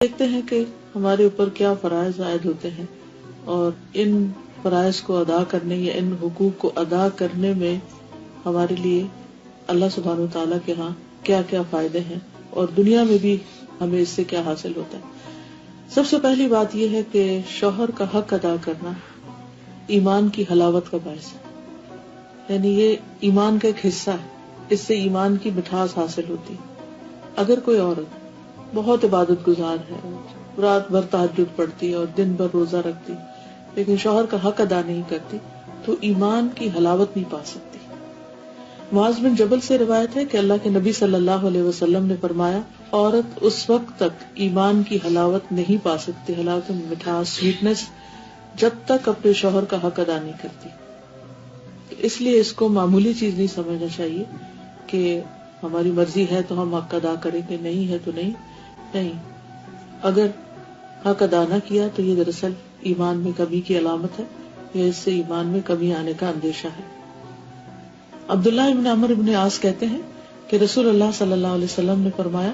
دیکھتے ہیں کہ ہمارے اوپر کیا فرائض عائد ہوتے ہیں اور ان فرائض کو ادا کرنے یا ان حقوق کو ادا کرنے میں ہمارے لیے اللہ سبحانہ وتعالیٰ کے ہاں کیا کیا فائدے ہیں اور دنیا میں بھی ہمیں اس سے کیا حاصل ہوتا ہے۔ سب سے پہلی بات یہ ہے کہ شوہر کا حق ادا کرنا ایمان کی حلاوت کا باعث ہے، یعنی یہ ایمان کا ایک حصہ ہے، اس سے ایمان کی مٹھاس حاصل ہوتی ہے۔ اگر کوئی عورت بہت عبادت گزار ہے، رات بھر تہجد پڑھتی ہے اور دن بھر روزہ رکھتی، لیکن شوہر کا حق ادا نہیں کرتی تو ایمان کی حلاوت نہیں پا سکتی۔ معاذ بن جبل سے روایت ہے کہ اللہ کے نبی صلی اللہ علیہ وسلم نے فرمایا، عورت اس وقت تک ایمان کی حلاوت نہیں پا سکتی، حلاوت مٹھاس، سویٹنس، جب تک اپنے شوہر کا حق ادا نہیں کرتی۔ اس لیے اس کو معمولی چیز نہیں سمجھنا چاہیے کہ ہماری مرضی ہے تو ہم حق ادا کریں گے، نہیں ہے تو نہیں۔ اگر حق ادا نہ کیا تو یہ دراصل ایمان میں کمی کی علامت ہے یا اس سے ایمان میں کمی آنے کا اندیشہ ہے۔ عبداللہ ابن عمرو ابن عاص کہتے ہیں کہ رسول اللہ صلی اللہ علیہ وسلم نے فرمایا،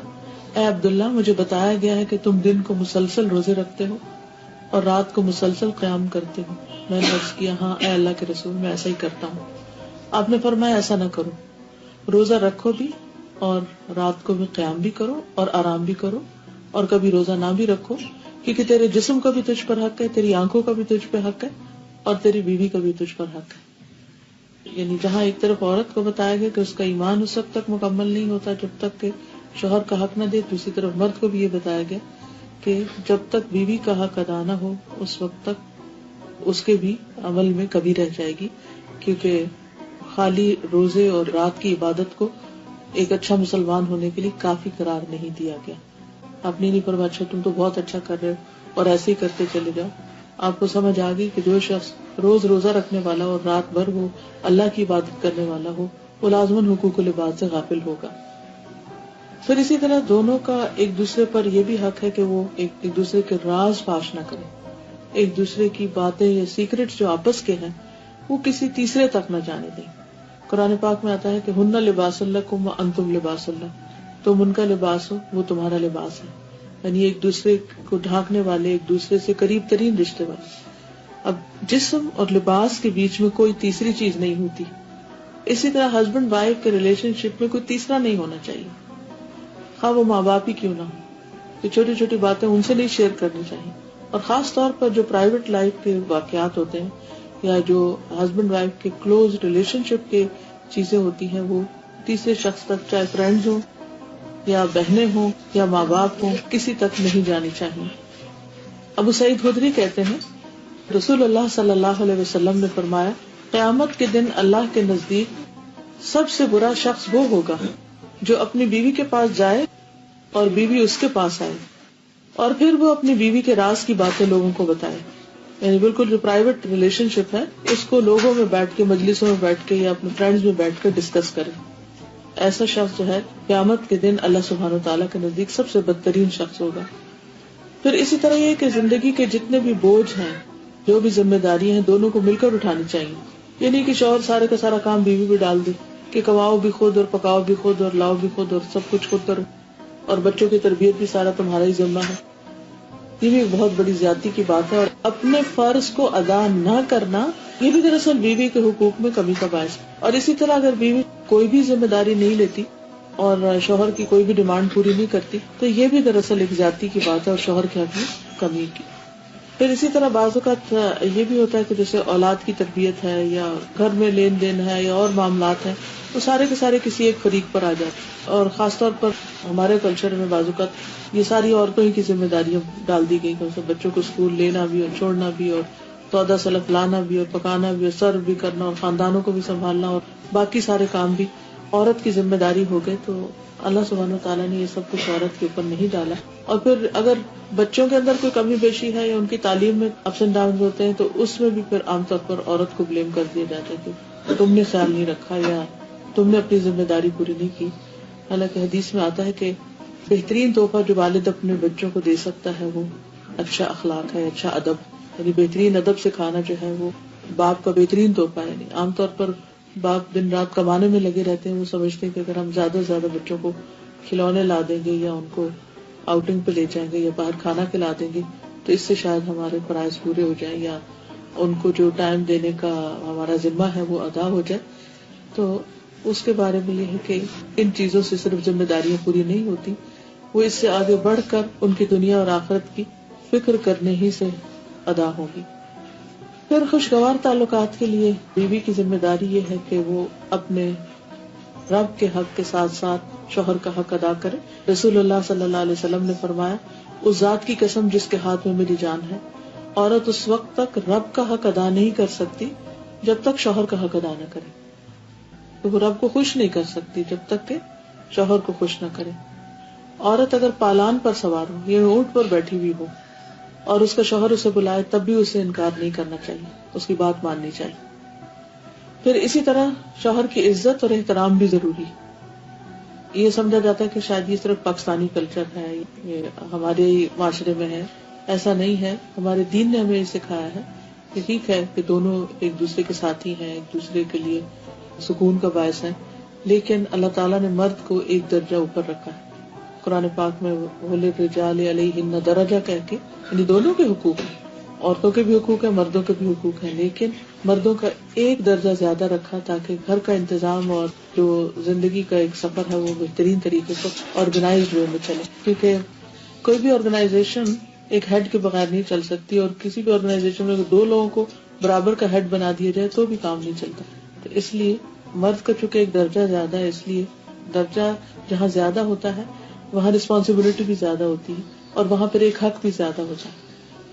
اے عبداللہ، مجھے بتایا گیا ہے کہ تم دن کو مسلسل روزے رکھتے ہو اور رات کو مسلسل قیام کرتے ہو۔ میں نے عرض کیا، ہاں اے اللہ کے رسول، میں ایسا ہی کرتا ہوں۔ آپ نے فرمایا، ایسا نہ کرو، روزہ رکھو بھی اور رات کو بھی قیام بھی کرو اور آرام بھی کرو، اور کبھی روزہ نہ بھی رکھو، کیونکہ تیرے جسم کا بھی تجھ پر حق ہے، تیری آنکھوں کا بھی تجھ پہ حق ہے اور تیری بیوی کا بھی تجھ پر حق ہے۔ یعنی جہاں ایک طرف عورت کو بتایا گیا کہ اس کا ایمان اس وقت تک مکمل نہیں ہوتا جب تک کہ شوہر کا حق نہ دے، دوسری طرف مرد کو بھی یہ بتایا گیا کہ جب تک بیوی کا حق ادا نہ ہو اس وقت تک اس کے بھی عمل میں کمی رہ جائے گی، کیونکہ خالی روزے اور رات کی عبادت کو ایک اچھا مسلمان ہونے کے لیے کافی قرار نہیں دیا گیا۔ آپ نے نہیں فرمایا اچھا تم تو بہت اچھا کر رہے ہو اور ایسے ہی کرتے چلے جاؤ۔ آپ کو سمجھ آ گئی کہ جو شخص روز روزہ رکھنے والا اور رات بھر وہ اللہ کی عبادت کرنے والا ہو، وہ لازماً حقوق العباد سے غافل ہوگا۔ پھر اسی طرح دونوں کا ایک دوسرے پر یہ بھی حق ہے کہ وہ ایک دوسرے کے راز فاش نہ کریں، ایک دوسرے کی باتیں یا سیکرٹ جو آپس کے ہیں وہ کسی تیسرے تک نہ جانے دیں۔ قرآن پاک میں آتا ہے کہ ہن لباس لکم وانتم لباس لہن، تم ان کا لباس ہو، وہ تمہارا لباس ہے، یعنی ایک دوسرے کو ڈھانکنے والے، ایک دوسرے سے قریب ترین رشتے والے۔ اب جسم اور لباس کے بیچ میں کوئی تیسری چیز نہیں ہوتی۔ اسی طرح ہسبینڈ وائف کے ریلیشن شپ میں کوئی تیسرا نہیں ہونا چاہیے، خواہ وہ ماں باپ ہی کیوں نہ ہو، کہ چھوٹی چھوٹی باتیں ان سے نہیں شیئر کرنی چاہیے، اور خاص طور پر جو پرائیویٹ لائف کے واقعات ہوتے ہیں یا جو ہسبینڈ وائف کے کلوز ریلیشن شپ کے چیزیں ہوتی ہیں وہ تیسرے شخص تک، چاہے فرینڈز ہوں یا بہنیں ہوں یا ماں باپ ہوں، کسی تک نہیں جانی چاہیے۔ ابو سعید خدری کہتے ہیں رسول اللہ صلی اللہ علیہ وسلم نے فرمایا، قیامت کے دن اللہ کے نزدیک سب سے برا شخص وہ ہوگا جو اپنی بیوی کے پاس جائے اور بیوی اس کے پاس آئے اور پھر وہ اپنی بیوی کے راز کی باتیں لوگوں کو بتائے، یعنی بالکل جو پرائیویٹ ریلیشن شپ ہے اس کو لوگوں میں بیٹھ کے، مجلسوں میں بیٹھ کے یا اپنے فرینڈز میں بیٹھ کر ڈسکس کرے۔ ایسا شخص جو ہے قیامت کے دن اللہ سبحانہ وتعالیٰ کے نزدیک سب سے بدترین شخص ہوگا۔ پھر اسی طرح یہ کہ زندگی کے جتنے بھی بوجھ ہیں، جو بھی ذمہ داریاں ہیں، دونوں کو مل کر اٹھانی چاہیے، یعنی کہ شوہر سارے کا سارا کام بیوی پہ ڈال دے کہ کماؤ بھی خود اور پکاؤ بھی خود اور لاؤ بھی خود اور سب کچھ خود کرو، اور بچوں کی تربیت بھی سارا تمہارا ہی ذمہ ہے۔ یہ بھی ایک بہت بڑی زیادتی کی بات ہے، اور اپنے فرض کو ادا نہ کرنا یہ بھی دراصل بیوی کے حقوق میں کمی کا باعث ہے۔ اور اسی طرح اگر بیوی کوئی بھی ذمہ داری نہیں لیتی اور شوہر کی کوئی بھی ڈیمانڈ پوری نہیں کرتی تو یہ بھی دراصل ایک زیادتی کی بات ہے اور شوہر کے حق میں کمی کی۔ پھر اسی طرح بعض اوقات یہ بھی ہوتا ہے کہ جیسے اولاد کی تربیت ہے یا گھر میں لین دین ہے یا اور معاملات ہیں، وہ سارے کے سارے کسی ایک فریق پر آ جاتے، اور خاص طور پر ہمارے کلچر میں بعض اوقات یہ ساری عورتوں ہی کی ذمہ داریاں ڈال دی گئی، جیسے بچوں کو اسکول لینا بھی اور چھوڑنا بھی اور سودا سلف لانا بھی اور پکانا بھی اور سرو بھی کرنا اور خاندانوں کو بھی سنبھالنا اور باقی سارے کام بھی عورت کی ذمہ داری ہو گئے۔ تو اللہ سبحانہ وتعالیٰ نے یہ سب کچھ عورت کے اوپر نہیں ڈالا۔ اور پھر اگر بچوں کے اندر کوئی کمی بیشی ہے یا ان کی تعلیم میں اپس اینڈ ڈاؤن ہوتے ہیں تو اس میں بھی پھر عام طور پر عورت کو بلیم کر دیا جاتا ہے کہ تم نے خیال نہیں رکھا یا تم نے اپنی ذمہ داری پوری نہیں کی۔ حالانکہ حدیث میں آتا ہے کہ بہترین تحفہ جو والد اپنے بچوں کو دے سکتا ہے وہ اچھا اخلاق ہے، اچھا ادب، یعنی بہترین ادب سکھانا جو ہے وہ باپ کا بہترین تحفہ ہے۔ یعنی عام طور پر باپ دن رات کمانے میں لگے رہتے ہیں، وہ سمجھتے ہیں کہ اگر ہم زیادہ سے زیادہ بچوں کو کھلونے لا دیں گے یا ان کو آؤٹنگ پہ لے جائیں گے یا باہر کھانا کھلا دیں گے تو اس سے شاید ہمارے فرائض پورے ہو جائیں یا ان کو جو ٹائم دینے کا ہمارا ذمہ ہے وہ ادا ہو جائے. تو اس کے بارے میں یہ ہے کہ ان چیزوں سے صرف ذمہ داریاں پوری نہیں ہوتی, وہ اس سے آگے بڑھ کر ان کی دنیا اور آخرت کی فکر کرنے ہی سے ادا ہوگی. پھر خوشگوار تعلقات کے لیے بیوی کی ذمہ داری یہ ہے کہ وہ اپنے رب کے حق کے ساتھ ساتھ شوہر کا حق ادا کرے. رسول اللہ صلی اللہ علیہ وسلم نے فرمایا, اس ذات کی قسم جس کے ہاتھ میں میری جان ہے, عورت اس وقت تک رب کا حق ادا نہیں کر سکتی جب تک شوہر کا حق ادا نہ کرے. تو وہ رب کو خوش نہیں کر سکتی جب تک کہ شوہر کو خوش نہ کرے. عورت اگر پالان پر سوار ہو یا اونٹ پر بیٹھی ہوئی ہو اور اس کا شوہر اسے بلائے تب بھی اسے انکار نہیں کرنا چاہیے, اس کی بات ماننی چاہیے. پھر اسی طرح شوہر کی عزت اور احترام بھی ضروری. یہ سمجھا جاتا ہے کہ شاید یہ صرف پاکستانی کلچر ہے, یہ ہمارے معاشرے میں ہے. ایسا نہیں ہے. ہمارے دین نے ہمیں یہ سکھایا ہے کہ ٹھیک ہے کہ دونوں ایک دوسرے کے ساتھی ہیں, ایک دوسرے کے لیے سکون کا باعث ہیں, لیکن اللہ تعالیٰ نے مرد کو ایک درجہ اوپر رکھا ہے. قرآن پاک میں وَلِلرِّجَالِ عَلَيْهِنَّ دَرَجَةٌ کہہ کے یعنی دونوں کے حقوق ہیں, عورتوں کے بھی حقوق ہیں, مردوں کے بھی حقوق ہیں, لیکن مردوں کا ایک درجہ زیادہ رکھا تاکہ گھر کا انتظام اور جو زندگی کا ایک سفر ہے وہ بہترین طریقے سے آرگنائزڈ وے میں چلے. کیونکہ کوئی بھی آرگنائزیشن ایک ہیڈ کے بغیر نہیں چل سکتی, اور کسی بھی آرگنائزیشن میں دو لوگوں کو برابر کا ہیڈ بنا دیا جائے تو بھی کام نہیں چلتا. تو اس لیے مرد کا چونکہ ایک درجہ زیادہ ہے, اس لیے درجہ جہاں زیادہ ہوتا ہے وہاں رسپانسبلٹی بھی زیادہ ہوتی ہے, اور وہاں پر ایک حق بھی زیادہ ہوتا ہے,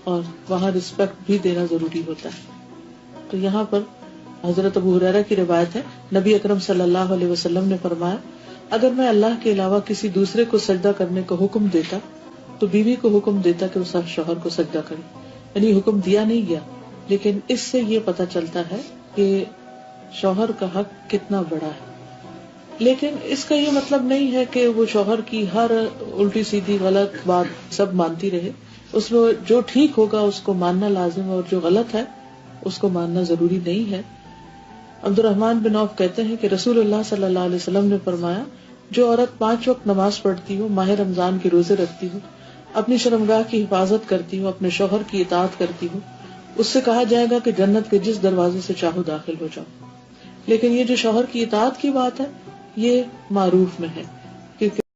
اور وہاں رسپیکٹ بھی دینا ضروری ہوتا ہے. تو یہاں پر حضرت ابو ہریرہ کی روایت ہے, نبی اکرم صلی اللہ علیہ وسلم نے فرمایا, اگر میں اللہ کے علاوہ کسی دوسرے کو سجدہ کرنے کا حکم دیتا تو بیوی کو حکم دیتا کہ وہ شوہر کو سجدہ کرے. یعنی حکم دیا نہیں گیا, لیکن اس سے یہ پتا چلتا ہے کہ شوہر کا حق کتنا بڑا ہے. لیکن اس کا یہ مطلب نہیں ہے کہ وہ شوہر کی ہر الٹی سیدھی غلط بات سب مانتی رہے. اس میں جو ٹھیک ہوگا اس کو ماننا لازم ہے, اور جو غلط ہے اس کو ماننا ضروری نہیں ہے. عبد الرحمن بن عوف کہتے ہیں کہ رسول اللہ صلی اللہ علیہ وسلم نے فرمایا, جو عورت 5 وقت نماز پڑھتی ہو, ماہ رمضان کے روزے رکھتی ہو, اپنی شرمگاہ کی حفاظت کرتی ہو, اپنے شوہر کی اطاعت کرتی ہو, اس سے کہا جائے گا کہ جنت کے جس دروازے سے چاہو داخل ہو جاؤ. لیکن یہ جو شوہر کی اطاعت کی بات ہے یہ معروف میں ہے, کیونکہ